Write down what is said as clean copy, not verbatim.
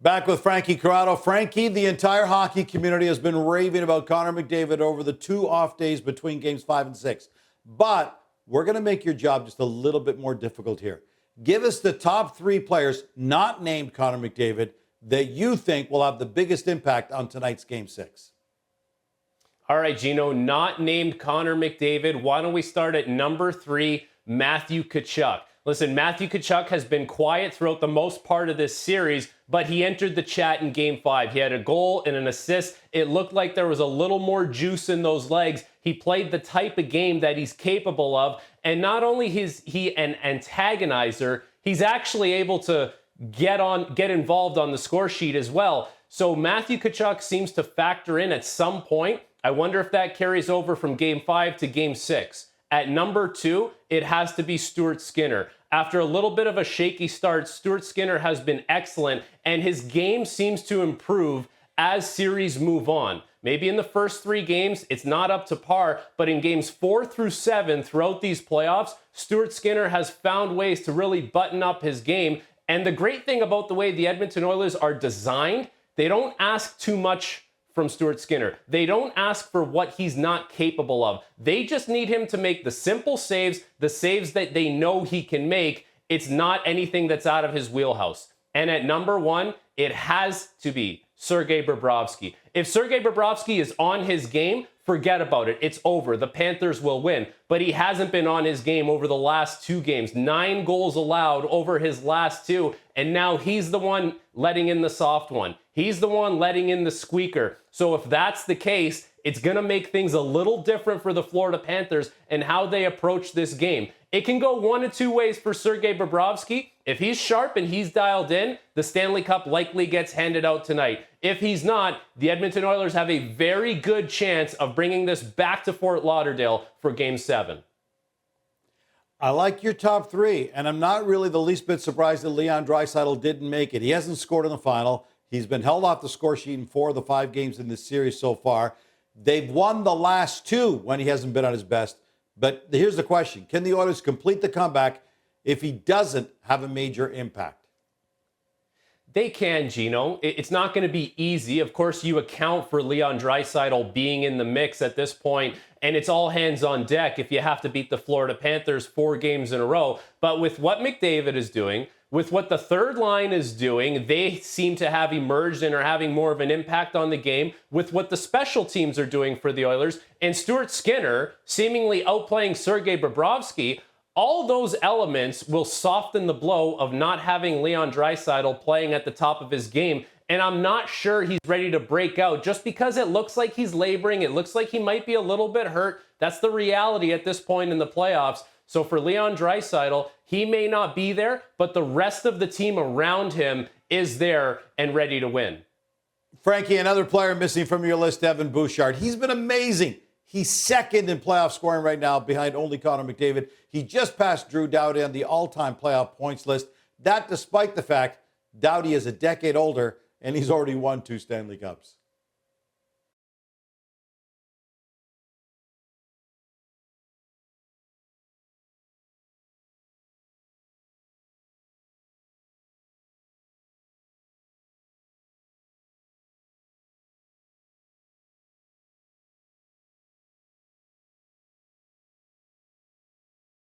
Back with Frankie Corrado. Frankie, the entire hockey community has been raving about Connor McDavid over the 2 off days between games 5 and 6. But we're going to make your job just a little bit more difficult here. Give us the top 3 players not named Connor McDavid that you think will have the biggest impact on tonight's game 6. All right, Gino, not named Connor McDavid. Why don't we start at number 3, Matthew Tkachuk. Listen, Matthew Tkachuk has been quiet throughout the most part of this series, but he entered the chat in Game 5. He had a goal and an assist. It looked like there was a little more juice in those legs. He played the type of game that he's capable of, and not only is he an antagonizer, he's actually able to get involved on the score sheet as well. So Matthew Tkachuk seems to factor in at some point. I wonder if that carries over from Game 5 to Game 6. At number 2, it has to be Stuart Skinner. After a little bit of a shaky start, Stuart Skinner has been excellent, and his game seems to improve as series move on. Maybe in the first 3 games, it's not up to par, but in games 4 through 7 throughout these playoffs, Stuart Skinner has found ways to really button up his game. And the great thing about the way the Edmonton Oilers are designed, they don't ask too much from Stuart Skinner. They don't ask for what he's not capable of. They just need him to make the simple saves, the saves that they know he can make. It's not anything that's out of his wheelhouse. And at number 1, it has to be Sergei Bobrovsky. If Sergei Bobrovsky is on his game, forget about it. It's over. The Panthers will win. But he hasn't been on his game over the last 2 games. 9 goals allowed over his last 2. And now he's the one letting in the soft one. He's the one letting in the squeaker. So if that's the case, it's going to make things a little different for the Florida Panthers and how they approach this game. It can go 1 of 2 ways for Sergei Bobrovsky. If he's sharp and he's dialed in, the Stanley Cup likely gets handed out tonight. If he's not, the Edmonton Oilers have a very good chance of bringing this back to Fort Lauderdale for Game 7. I like your top 3, and I'm not really the least bit surprised that Leon Draisaitl didn't make it. He hasn't scored in the final. He's been held off the score sheet in 4 of the 5 games in this series so far. They've won the last 2 when he hasn't been at his best. But here's the question. Can the Oilers complete the comeback if he doesn't have a major impact? They can, Gino. It's not going to be easy. Of course, you account for Leon Draisaitl being in the mix at this point, and it's all hands on deck if you have to beat the Florida Panthers 4 games in a row. But with what McDavid is doing, with what the third line is doing, they seem to have emerged and are having more of an impact on the game. With what the special teams are doing for the Oilers, and Stuart Skinner seemingly outplaying Sergei Bobrovsky, all those elements will soften the blow of not having Leon Draisaitl playing at the top of his game. And I'm not sure he's ready to break out just because it looks like he's laboring. It looks like he might be a little bit hurt. That's the reality at this point in the playoffs. So for Leon Draisaitl, he may not be there, but the rest of the team around him is there and ready to win. Frankie, another player missing from your list, Evan Bouchard. He's been amazing. He's second in playoff scoring right now behind only Connor McDavid. He just passed Drew Doughty on the all-time playoff points list. That despite the fact Doughty is a decade older and he's already won 2 Stanley Cups.